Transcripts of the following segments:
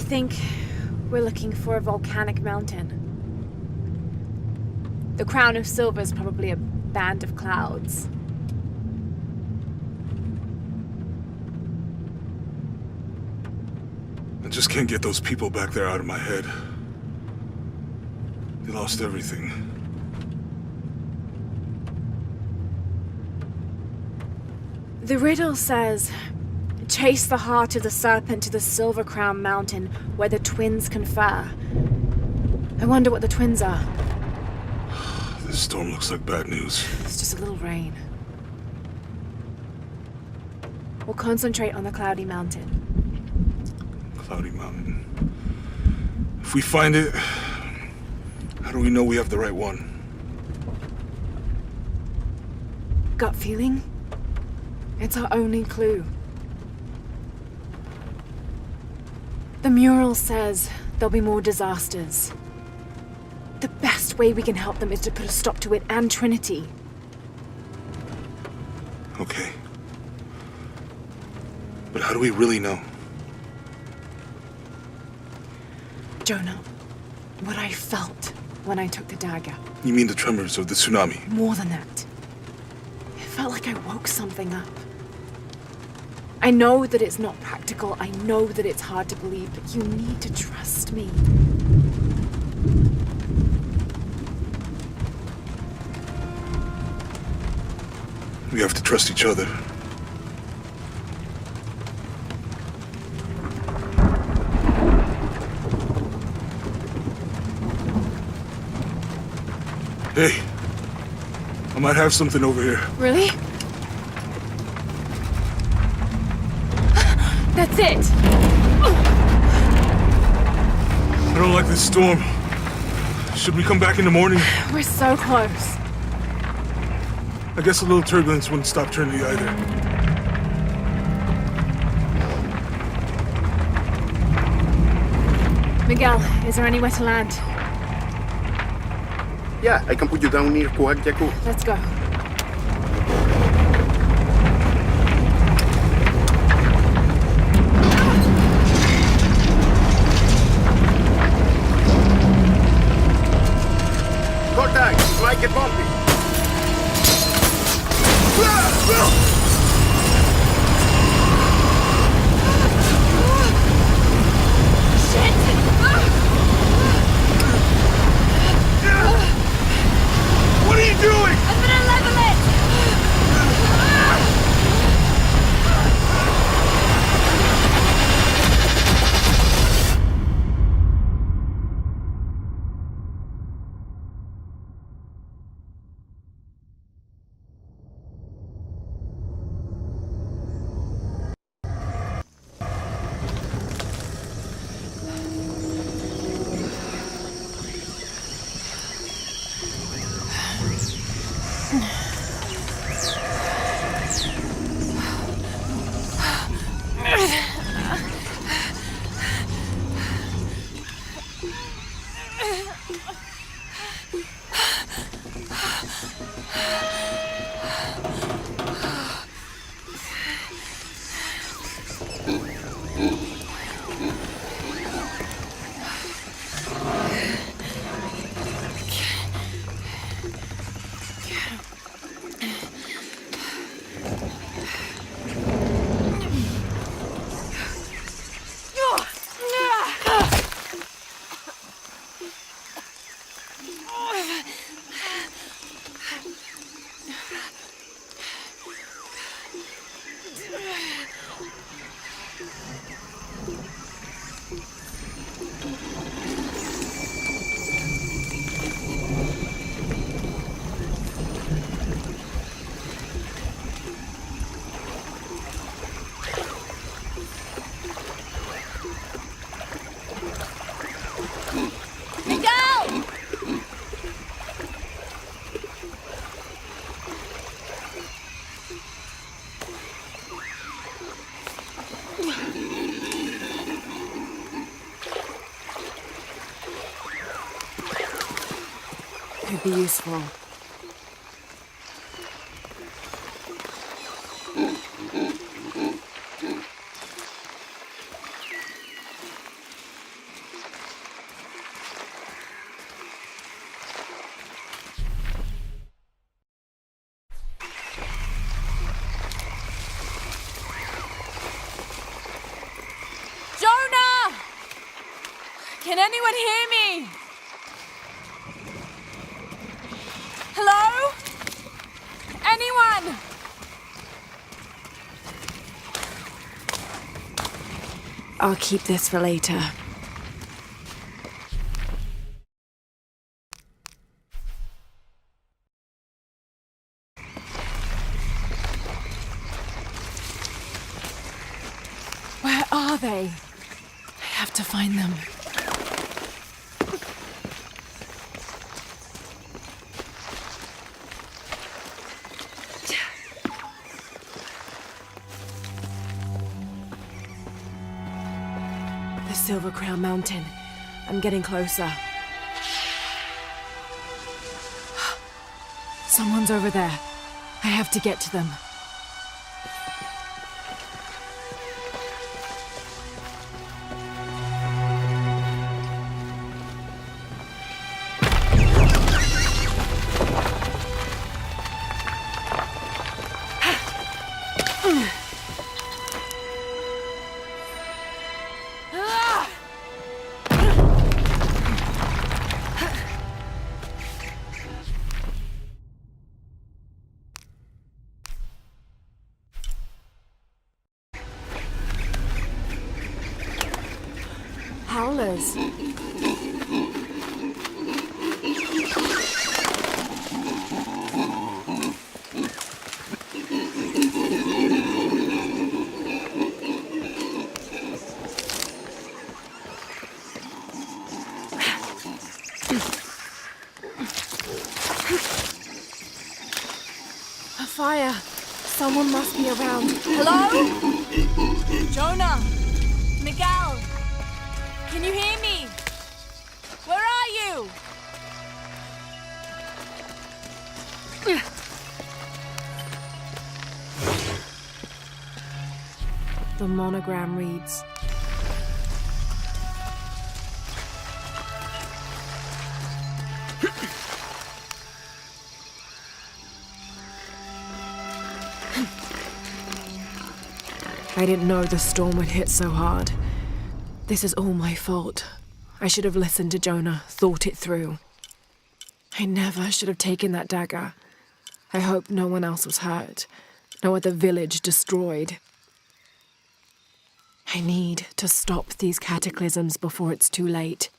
think we're looking for a volcanic mountain. The crown of silver is probably a band of clouds. I just can't get those people back there out of my head. They lost everything. The riddle says, chase the heart of the serpent to the Silver Crown Mountain where the twins confer. I wonder what the twins are. This storm looks like bad news. It's just a little rain. We'll concentrate on the Cloudy Mountain. Cloudy Mountain. If we find it, how do we know we have the right one? Gut feeling? It's our only clue. The mural says there'll be more disasters. The best way we can help them is to put a stop to it and Trinity. Okay. But how do we really know? Jonah, what I felt when I took the dagger. You mean the tremors of the tsunami? More than that. It felt like I woke something up. I know that it's not practical, I know that it's hard to believe, but you need to trust me. We have to trust each other. Hey, I might have something over here. Really? That's it! I don't like this storm. Should we come back in the morning? We're so close. I guess a little turbulence wouldn't stop Trinity either. Miguel, is there anywhere to land? Yeah, I can put you down near Coagyako. Let's go. Contact! It might get bumpy. What are you doing? I'm gonna level it! Could be useful. Can anyone hear me? Hello? Anyone? I'll keep this for later. Where are they? I have to find them. The Silver Crown Mountain. I'm getting closer. Someone's over there. I have to get to them. Howlers. A fire. Someone must be around. Hello? Jonah? Miguel? Can you hear me? Where are you? The monogram reads, I didn't know the storm would hit so hard. This is all my fault. I should have listened to Jonah, thought it through. I never should have taken that dagger. I hope no one else was hurt. No other village destroyed. I need to stop these cataclysms before it's too late.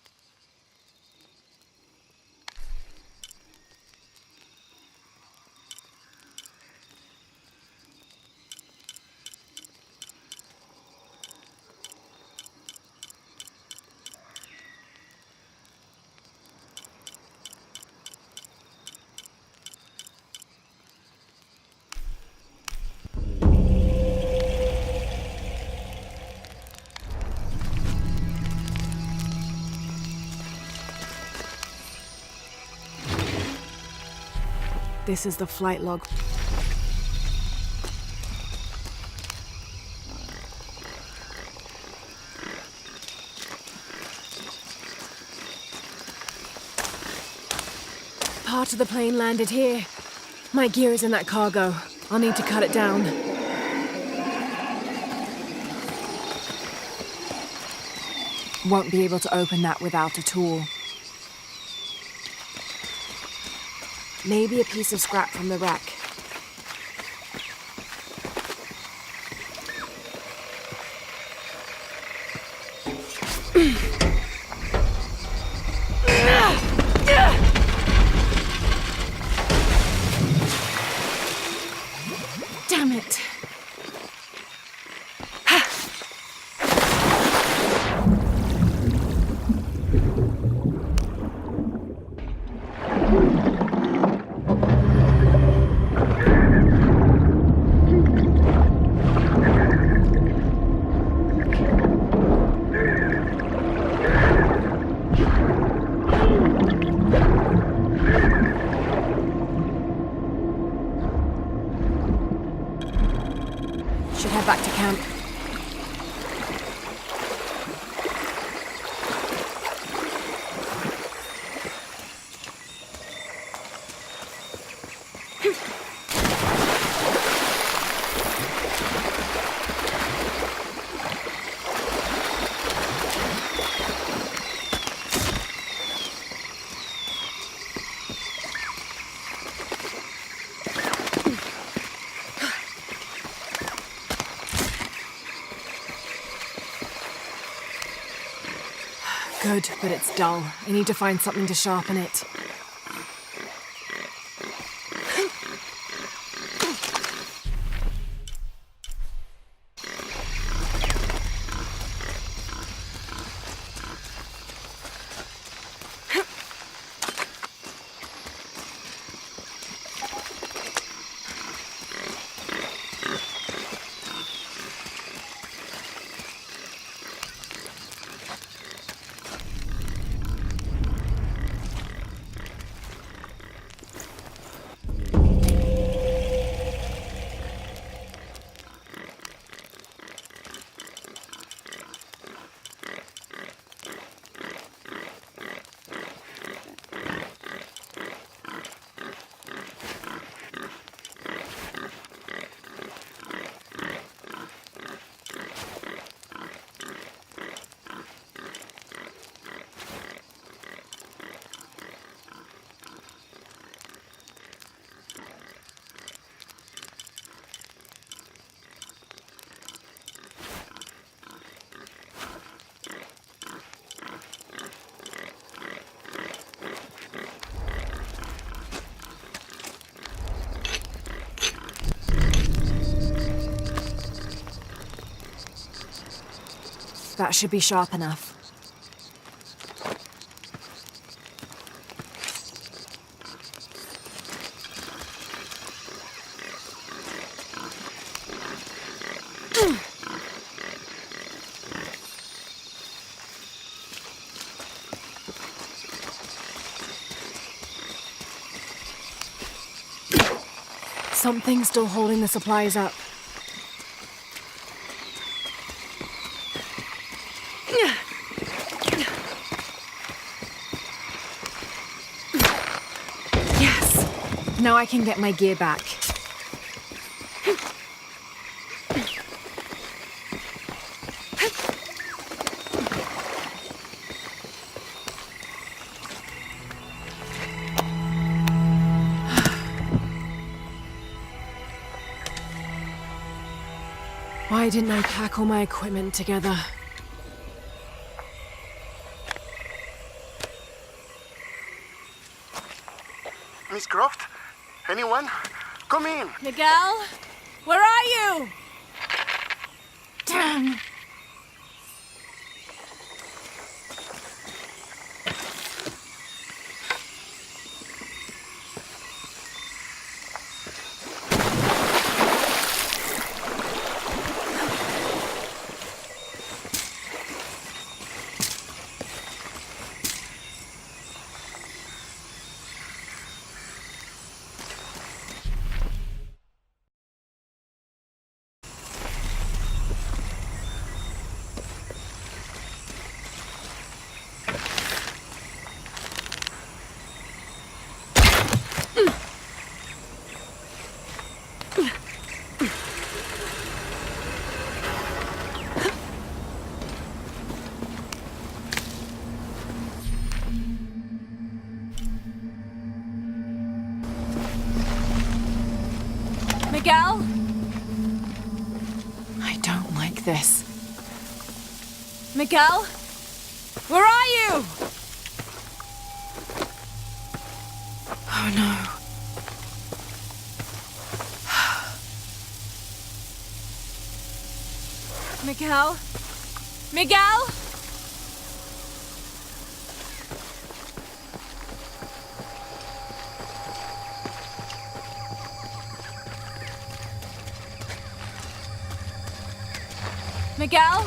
This is the flight log. Part of the plane landed here. My gear is in that cargo. I'll need to cut it down. Won't be able to open that without a tool. Maybe a piece of scrap from the wreck. Damn it. Should head back to camp. Good, but it's dull. I need to find something to sharpen it. That should be sharp enough. Something's still holding the supplies up. Yes! Now I can get my gear back. Why didn't I pack all my equipment together? Miss Croft? Anyone? Come in. Miguel? Where are you? Damn! Miguel? I don't like this. Miguel? Where are you? Oh no. Miguel? Miguel? Miguel?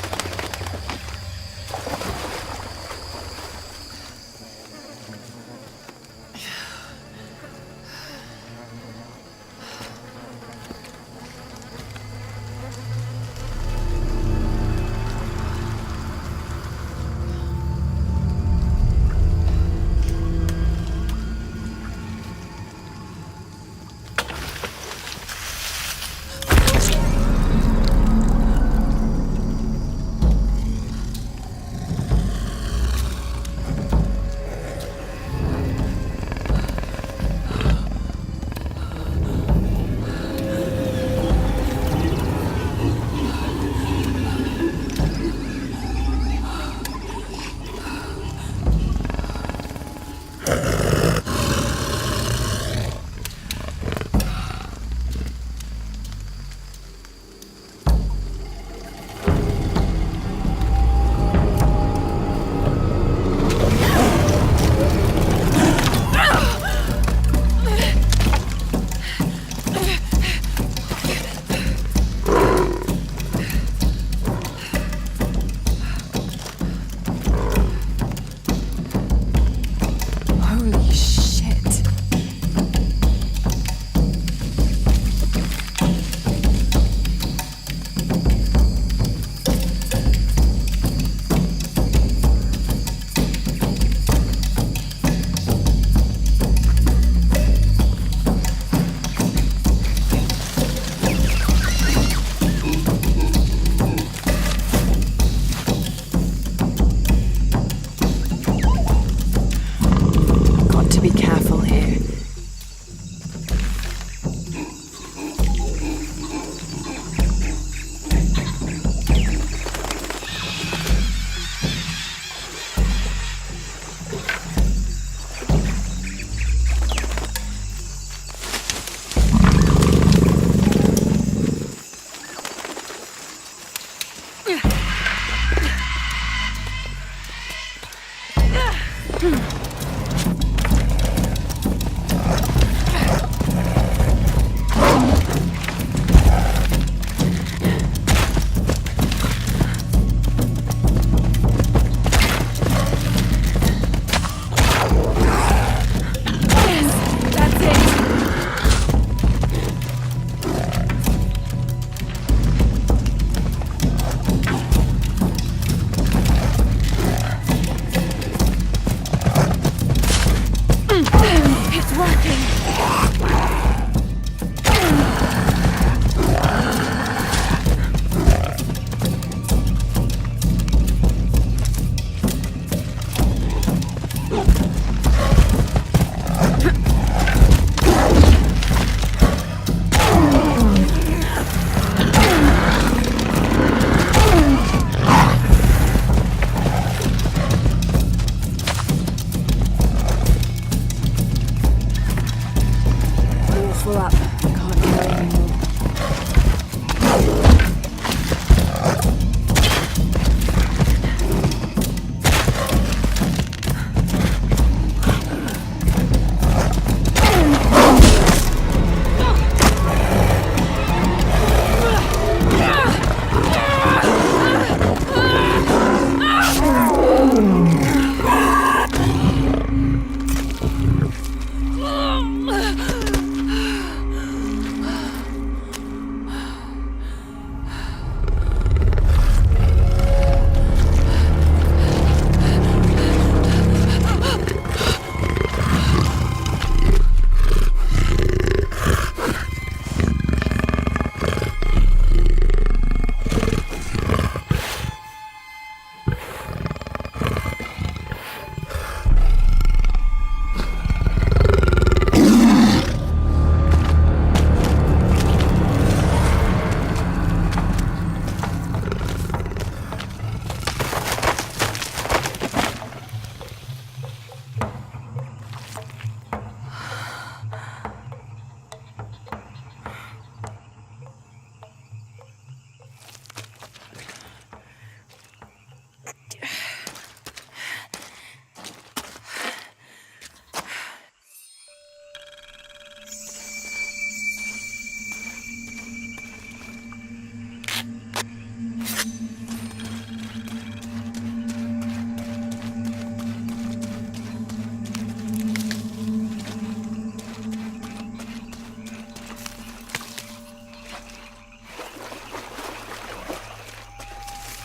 Full up. Can't carry anymore.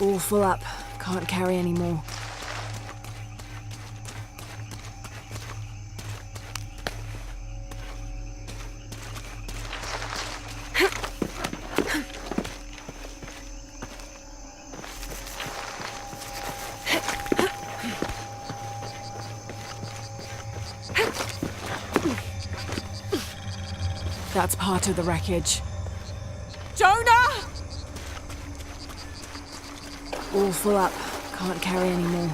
All full up. Can't carry anymore. That's part of the wreckage. Jonah! All full up. Can't carry anymore.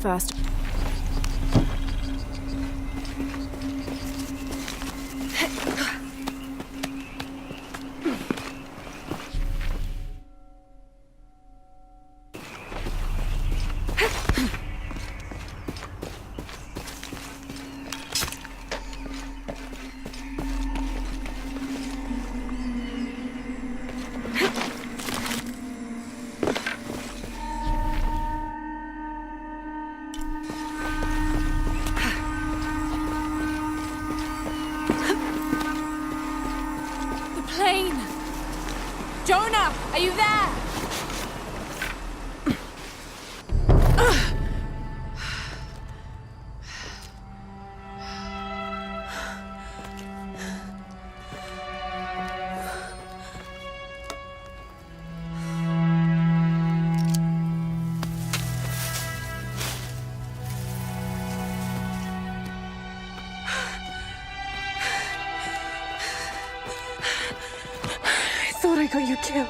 first. Plane! Jonah, are you there? I thought I got you killed.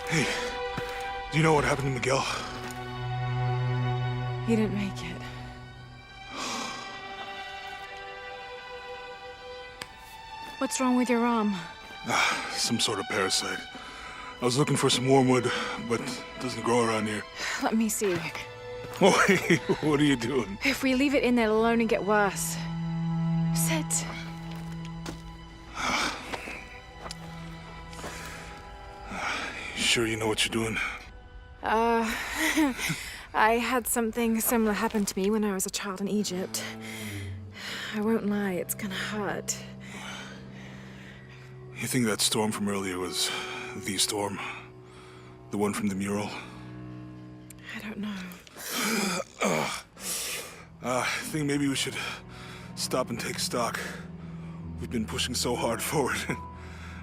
Hey, do you know what happened to Miguel? He didn't make it. What's wrong with your arm? Some sort of parasite. I was looking for some wormwood, but it doesn't grow around here. Let me see. Oh, hey, what are you doing? If we leave it in there, it'll only get worse. Sit. Sure you know what you're doing? I had something similar happen to me when I was a child in Egypt. I won't lie, it's gonna hurt. You think that storm from earlier was the storm? The one from the mural? I don't know. I think maybe we should stop and take stock. We've been pushing so hard forward.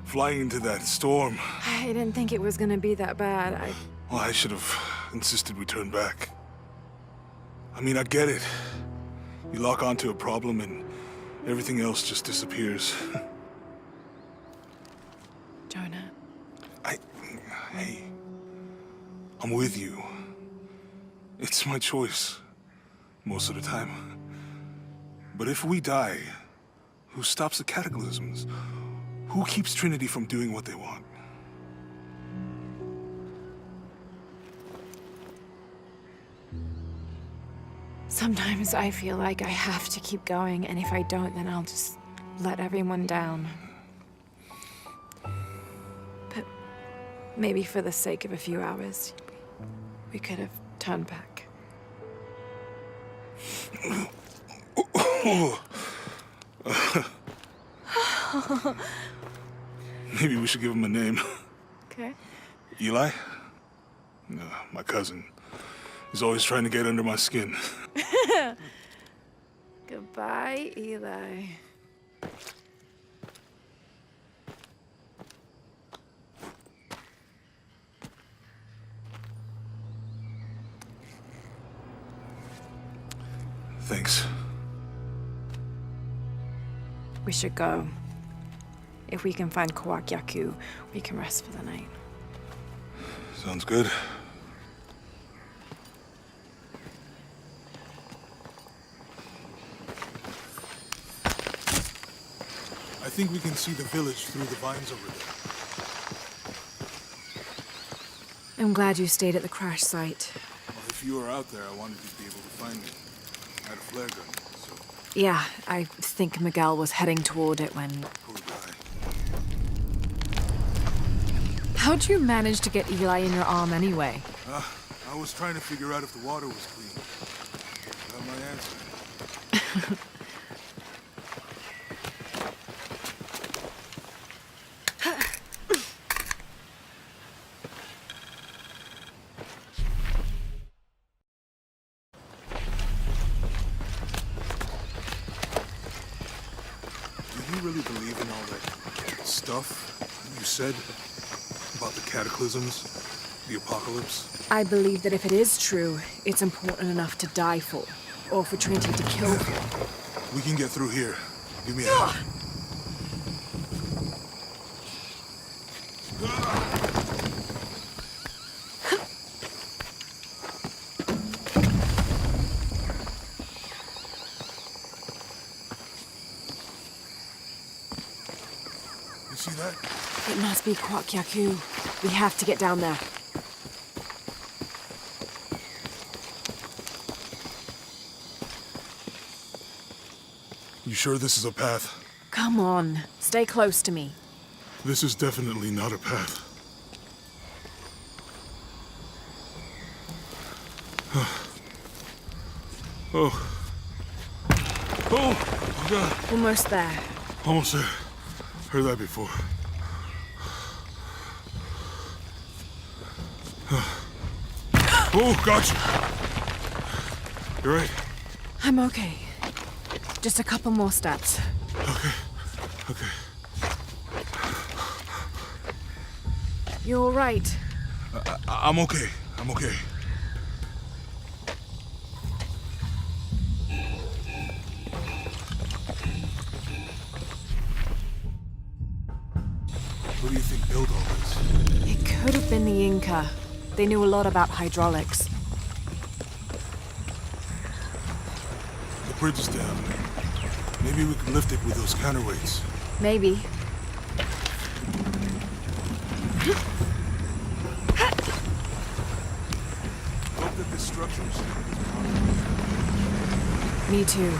Flying into that storm. I didn't think it was gonna be that bad. Well, I should have insisted we turn back. I mean, I get it. You lock onto a problem and everything else just disappears. Jonah. Hey, I'm with you. It's my choice, most of the time. But if we die, who stops the cataclysms? Who keeps Trinity from doing what they want? Sometimes I feel like I have to keep going, and if I don't, then I'll just let everyone down. But maybe for the sake of a few hours, we could have turned back. Maybe we should give him a name. Okay. Eli? No, my cousin. He's always trying to get under my skin. Goodbye, Eli. Thanks. We should go. If we can find Kawakyaku, we can rest for the night. Sounds good. I think we can see the village through the vines over there. I'm glad you stayed at the crash site. Well, if you were out there, I wanted you to be able to find me. I had a flare gun, so... Yeah, I think Miguel was heading toward it when... Poor guy. How'd you manage to get Eli in your arm anyway? I was trying to figure out if the water was clean. Got my answer. Do you really believe in all that stuff you said about the cataclysms, the apocalypse? I believe that if it is true, it's important enough to die for, or for Trinity to kill for. We can get through here. Give me a hand. must be Kwak Yaku. We have to get down there. You sure this is a path? Come on, stay close to me. This is definitely not a path. Oh. Oh, God. Almost there. Almost there. Heard that before. Oh, gotcha. You right? I'm okay. Just a couple more steps. Okay. Okay. You're all right. I'm okay. I'm okay. What do you think built all this? It could have been the Inca. They knew a lot about hydraulics. The bridge is down. Maybe we can lift it with those counterweights. Maybe. Hope that this structure is... Me too.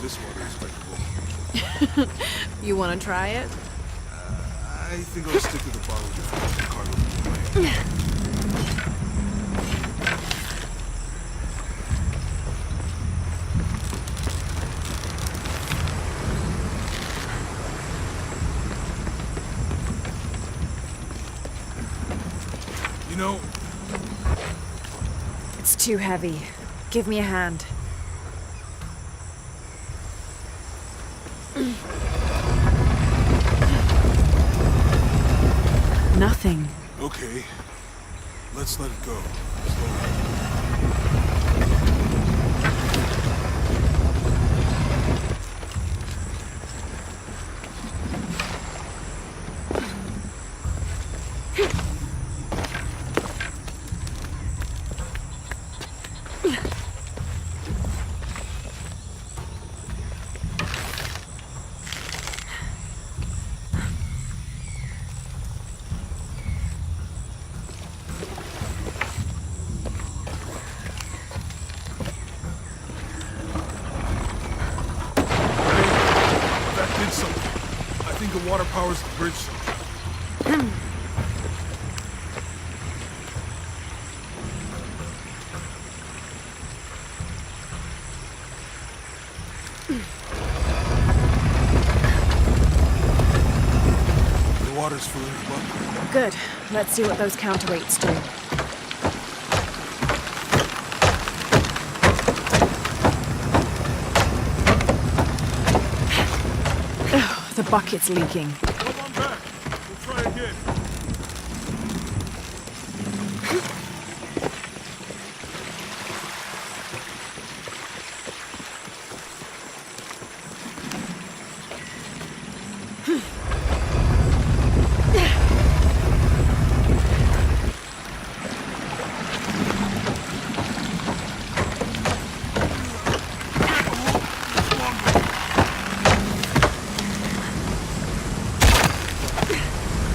This water is drinkable. You want to try it? I think I'll stick to the bottle of cargo. You know, It's too heavy. Give me a hand. Nothing. okay. Let's let it go. Slowly. That did something. I think the water powers the bridge. The water's filling the bucket. Good. Let's see what those counterweights do. Ugh, the bucket's leaking. Come on back. We'll try again.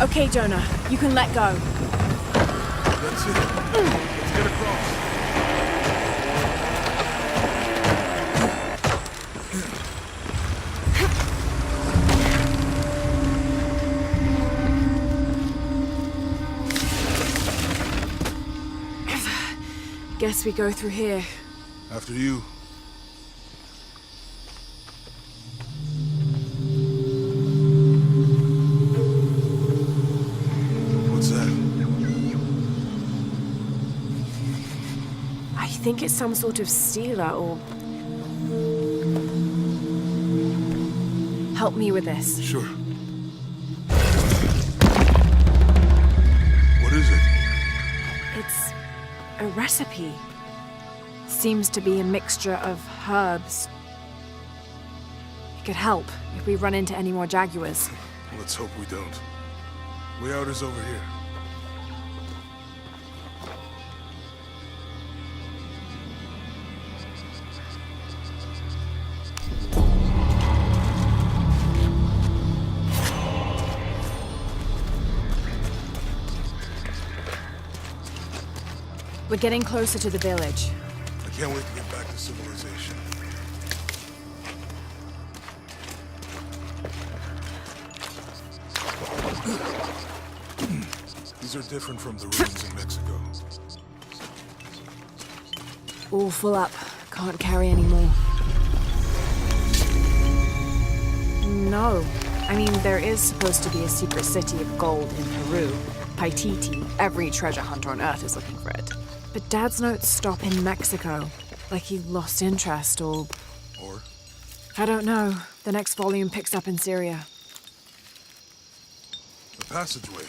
Okay, Jonah, you can let go. That's it. Let's get across. Guess we go through here. After you. What's that? I think it's some sort of sealer or... Help me with this. Sure. What is it? It's a recipe. Seems to be a mixture of herbs. It could help if we run into any more jaguars. Let's hope we don't. Way out is over here. We're getting closer to the village. I can't wait to get back to civilization. These are different from the ruins in Mexico. All full up. Can't carry any more. No. I mean, there is supposed to be a secret city of gold in Peru. Paititi. Every treasure hunter on Earth is looking for it. But Dad's notes stop in Mexico. Like he lost interest or... Or? I don't know. The next volume picks up in Syria. The passageway.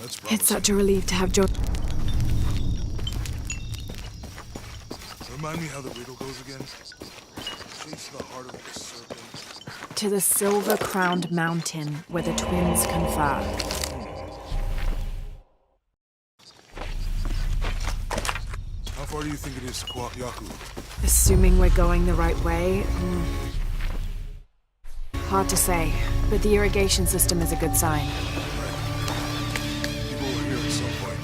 That's promising. It's such a relief to have Remind me how the riddle goes again? Chase the heart of the serpent. to the silver-crowned mountain where the twins confer. How far do you think it is to Yaku? Assuming we're going the right way, hard to say, but the irrigation system is a good sign. People were here at some point.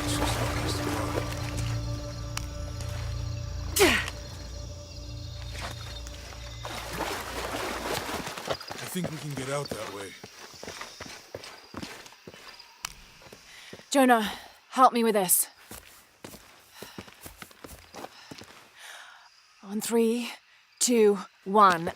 It's just not nice to go out. I think we can get out that way. Jonah, help me with this. On 3, 2, 1.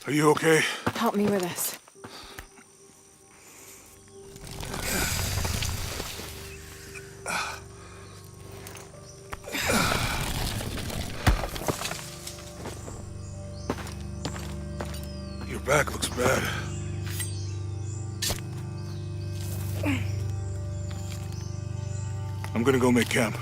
Are you okay? Help me with this. back looks bad. I'm gonna go make camp.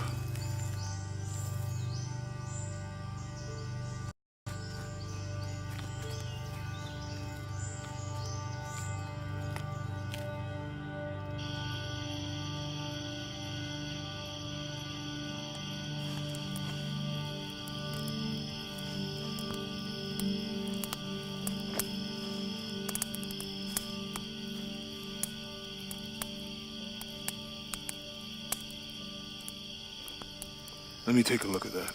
Let me take a look at that.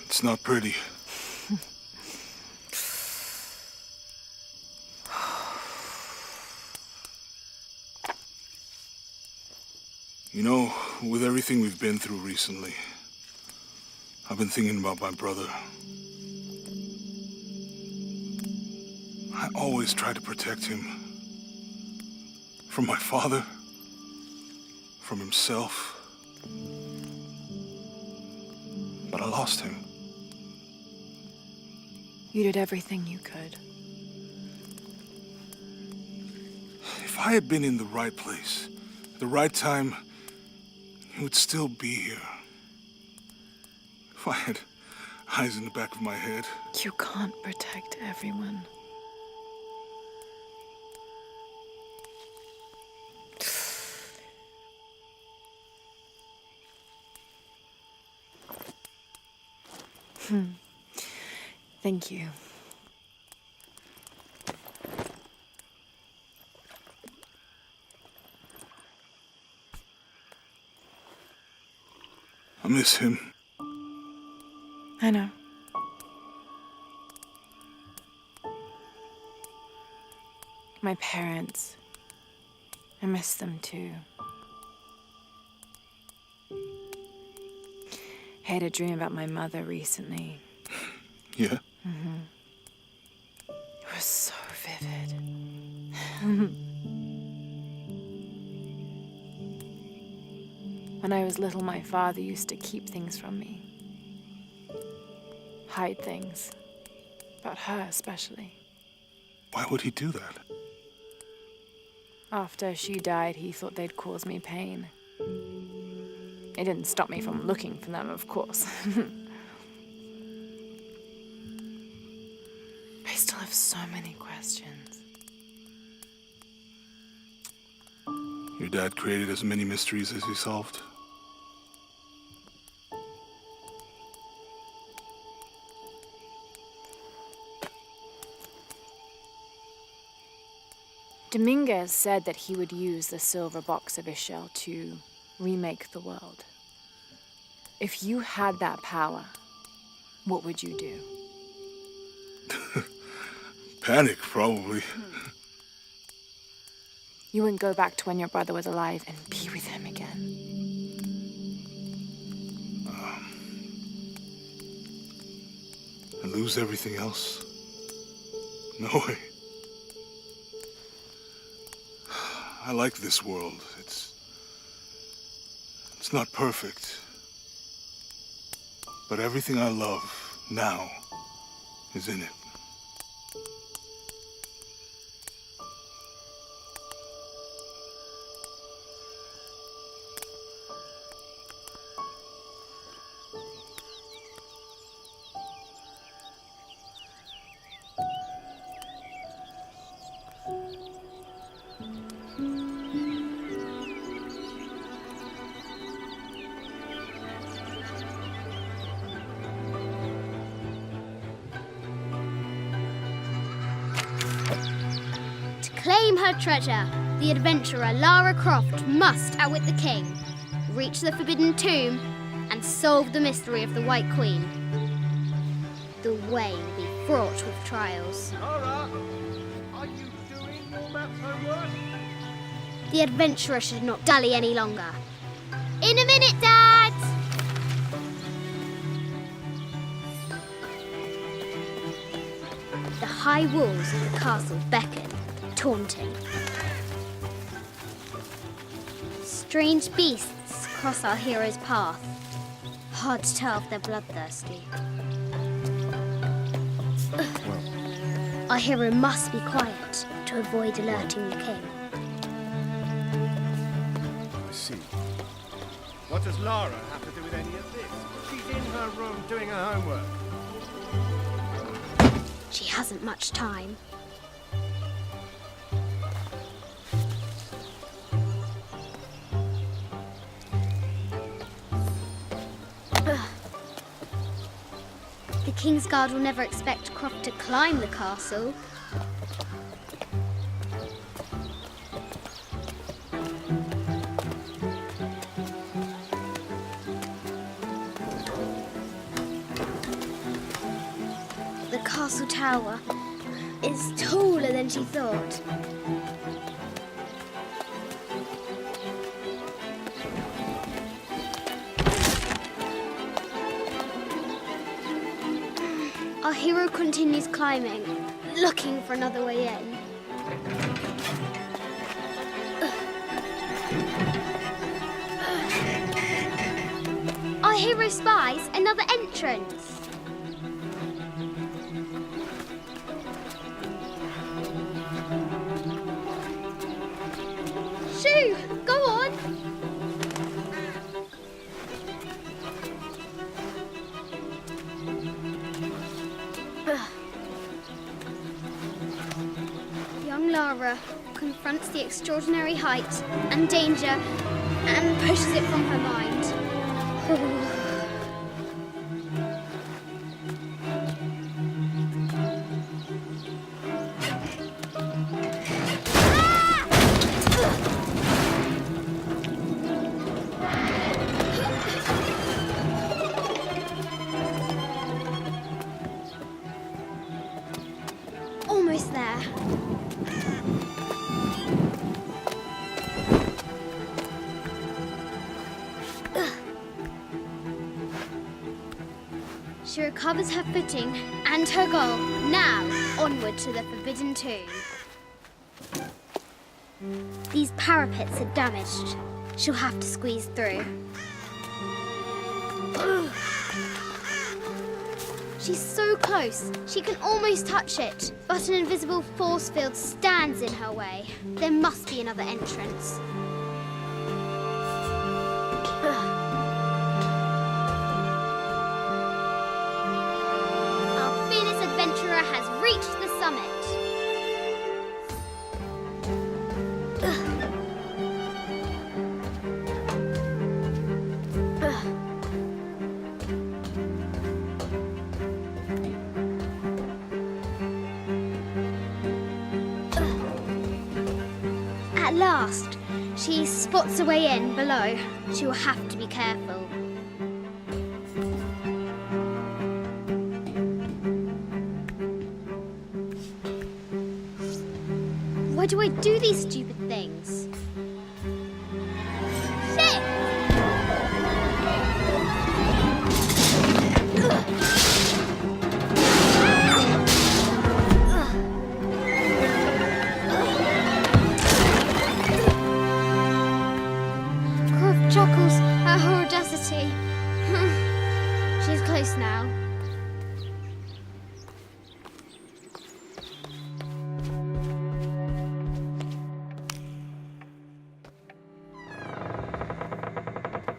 It's not pretty. You know, with everything we've been through recently, I've been thinking about my brother. I always tried to protect him. From my father. From himself. But I lost him. You did everything you could. If I had been in the right place, at the right time, he would still be here. If I had eyes in the back of my head. You can't protect everyone. Thank you. I miss him. I know. My parents. I miss them too. I had a dream about my mother recently. Yeah? It was so vivid. When I was little, my father used to keep things from me. Hide things. About her, especially. Why would he do that? After she died, he thought they'd cause me pain. It didn't stop me from looking for them, of course. I still have so many questions. Your dad created as many mysteries as he solved. Dominguez said that he would use the silver box of Ishel to remake the world. If you had that power, what would you do? Panic, probably. You wouldn't go back to when your brother was alive and be with him again. And lose everything else? No way. I like this world. It's not perfect. But everything I love now is in it. Claim her treasure, the adventurer Lara Croft must outwit the king, reach the forbidden tomb, and solve the mystery of the White Queen. The way will be fraught with trials. Lara, are you doing all that homework? The adventurer should not dally any longer. In a minute, Dad! The high walls of the castle beckon, taunting. Strange beasts cross our hero's path. Hard to tell if they're bloodthirsty. Our hero must be quiet to avoid alerting the king. I see. What does Lara have to do with any of this? She's in her room doing her homework. She hasn't much time. The King's Guard will never expect Croft to climb the castle. The castle tower is taller than she thought. Our hero continues climbing, looking for another way in. Our hero spies another entrance. Shoo! Go on! Young Lara confronts the extraordinary height and danger and pushes it from her mind. Almost there. She recovers her footing and her goal. Now, onward to the Forbidden Tomb. These parapets are damaged. She'll have to squeeze through. She's so close, she can almost touch it. But an invisible force field stands in her way. There must be another entrance. Our fearless adventurer has reached the summit. At last, she spots a way in below. She will have to be careful. Why do I do these stupid things? Shit! Croft chuckles at her audacity. She's close now.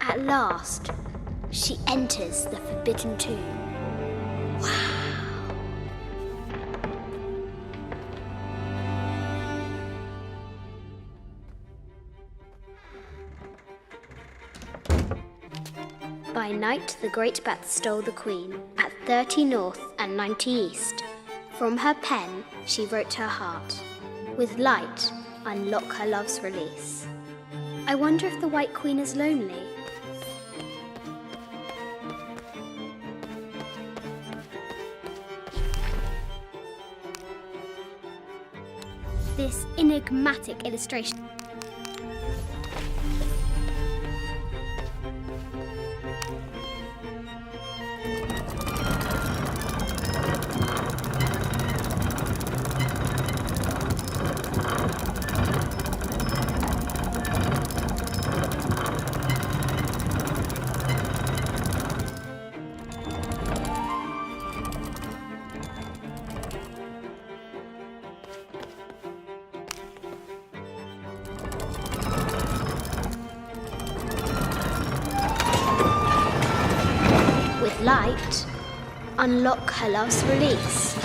At last, she enters the Forbidden Tomb. By night, the great bat stole the queen at 30 north and 90 east. From her pen, she wrote her heart. With light, unlock her love's release. I wonder if the White Queen is lonely. This enigmatic illustration. With light, unlock her last release.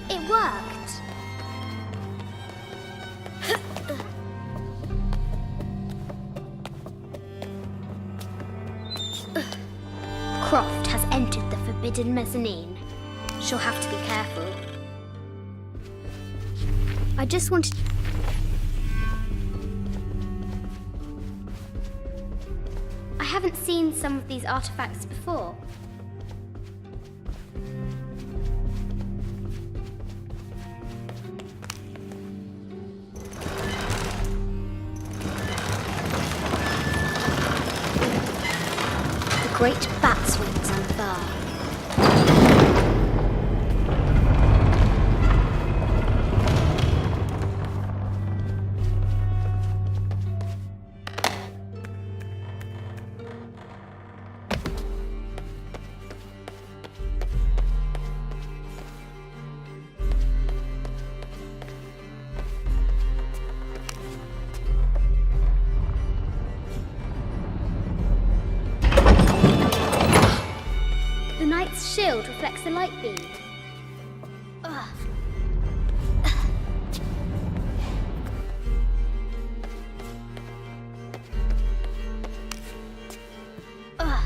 It worked. Croft has entered the forbidden mezzanine. She'll have to be careful. I just wanted... I haven't seen some of these artifacts before. The great bat swings unfurl. The knight's shield reflects the light beam. Ugh. Ugh. Ugh.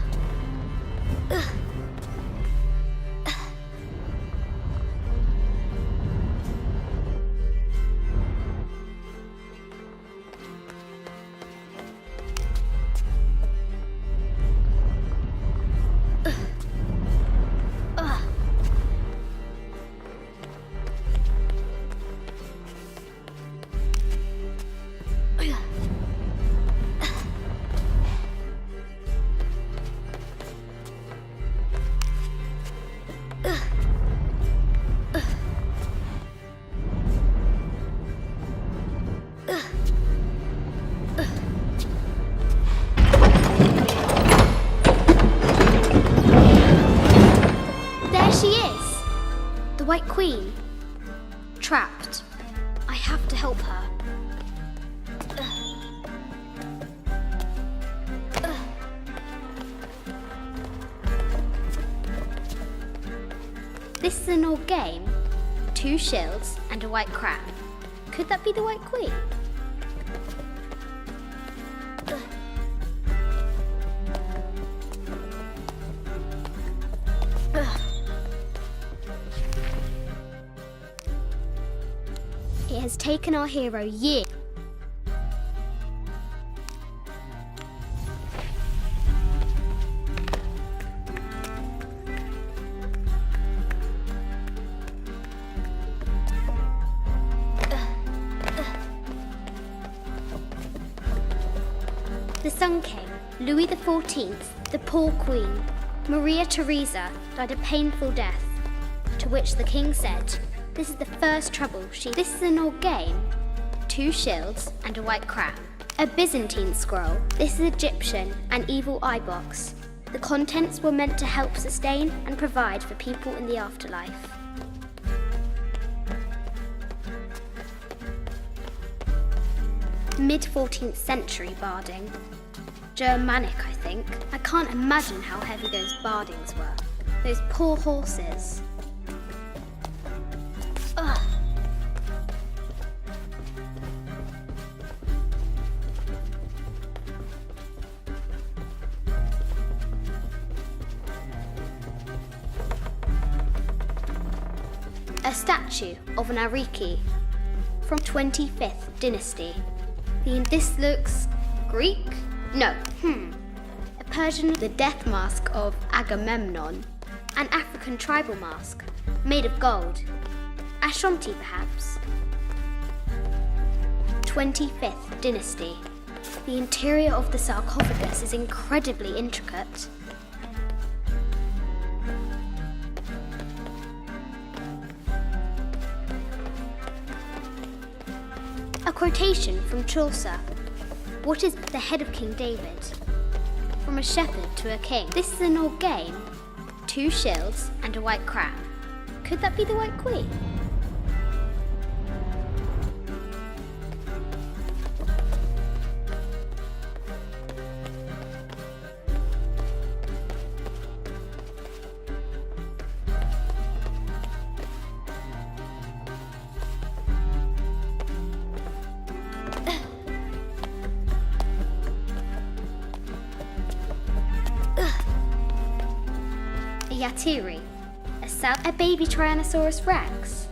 There she is! The White Queen. Trapped. I have to help her. This is an old game. 2 shields and a white crown. Could that be the White Queen? It has taken our hero years. The Sun King, Louis XIV, the poor Queen, Maria Theresa, died a painful death, to which the king said, "This is the first trouble This is an old game. 2 shields and a white crown. A Byzantine scroll. This is Egyptian, an evil eye box. The contents were meant to help sustain and provide for people in the afterlife." Mid-14th century barding. Germanic, I think. I can't imagine how heavy those bardings were. Those poor horses. Ugh. A statue of an Ariki from 25th dynasty. This looks Greek? No. A Persian, the death mask of Agamemnon. An African tribal mask made of gold. Ashanti, perhaps. 25th dynasty. The interior of the sarcophagus is incredibly intricate. A quotation from Chaucer. What is the head of King David? From a shepherd to a king. This is an old game. 2 shields and a white crown. Could that be the White Queen? Yatiri, a baby Tyrannosaurus Rex.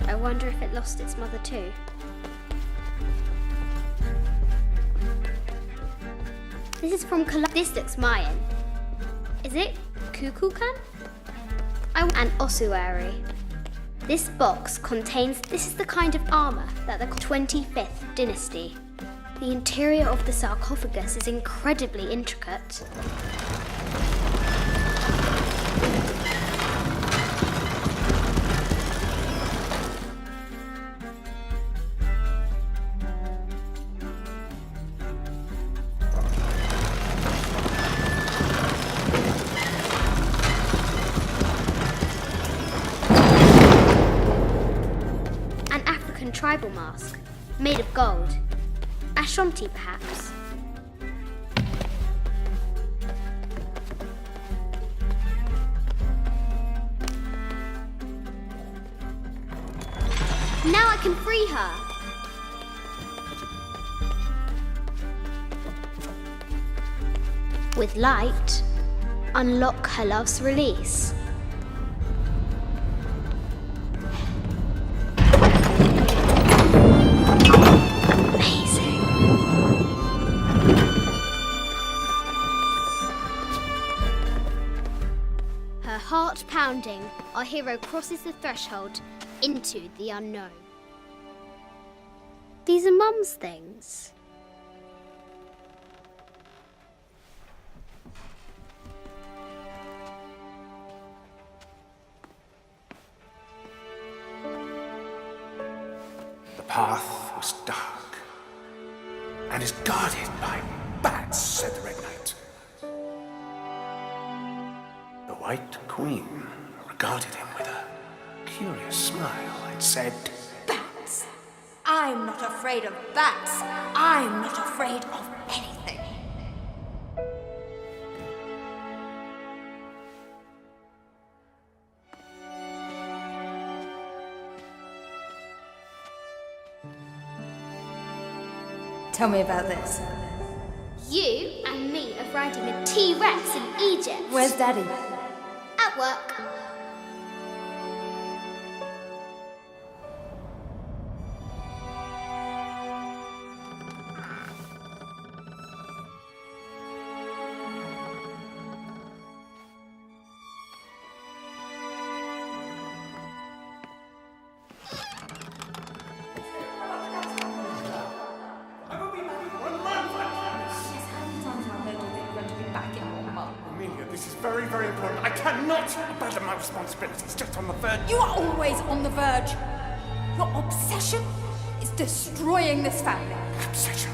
I wonder if it lost its mother too. This is from This looks Mayan. Is it Kukulkan? And ossuary. This box contains, this is the kind of armour that the 25th dynasty. The interior of the sarcophagus is incredibly intricate. Tribal mask, made of gold. Ashanti, perhaps. Now I can free her. With light, unlock her love's release. Heart pounding, our hero crosses the threshold into the unknown. These are Mum's things. The path was dark and is guarded by bats, said the Red Knight. The White Queen regarded him with a curious smile and said, Bats! I'm not afraid of bats. I'm not afraid of anything. Tell me about this. You and me are riding a T-Rex in Egypt. Where's Daddy? At work. This is very, very important. I cannot abandon my responsibilities just on the verge. You are always on the verge. Your obsession is destroying this family. Obsession?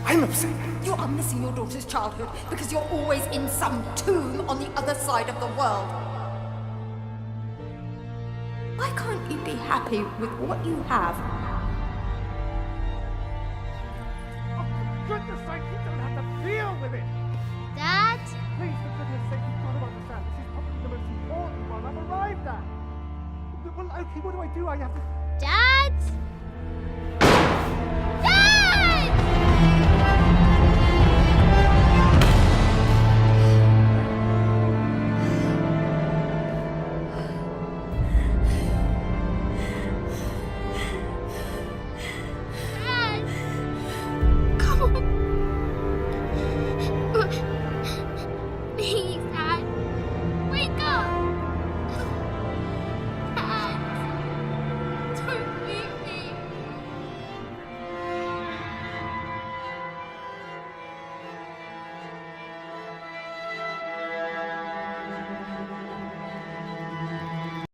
I'm obsessed. You are missing your daughter's childhood because you're always in some tomb on the other side of the world. Why can't you be happy with what you have? Oh, for goodness sake, you don't have to deal with it! Dad? Please, for goodness sake, you've got to understand. This is probably the most important one I've arrived at. Well, okay, what do? I have to... Dad?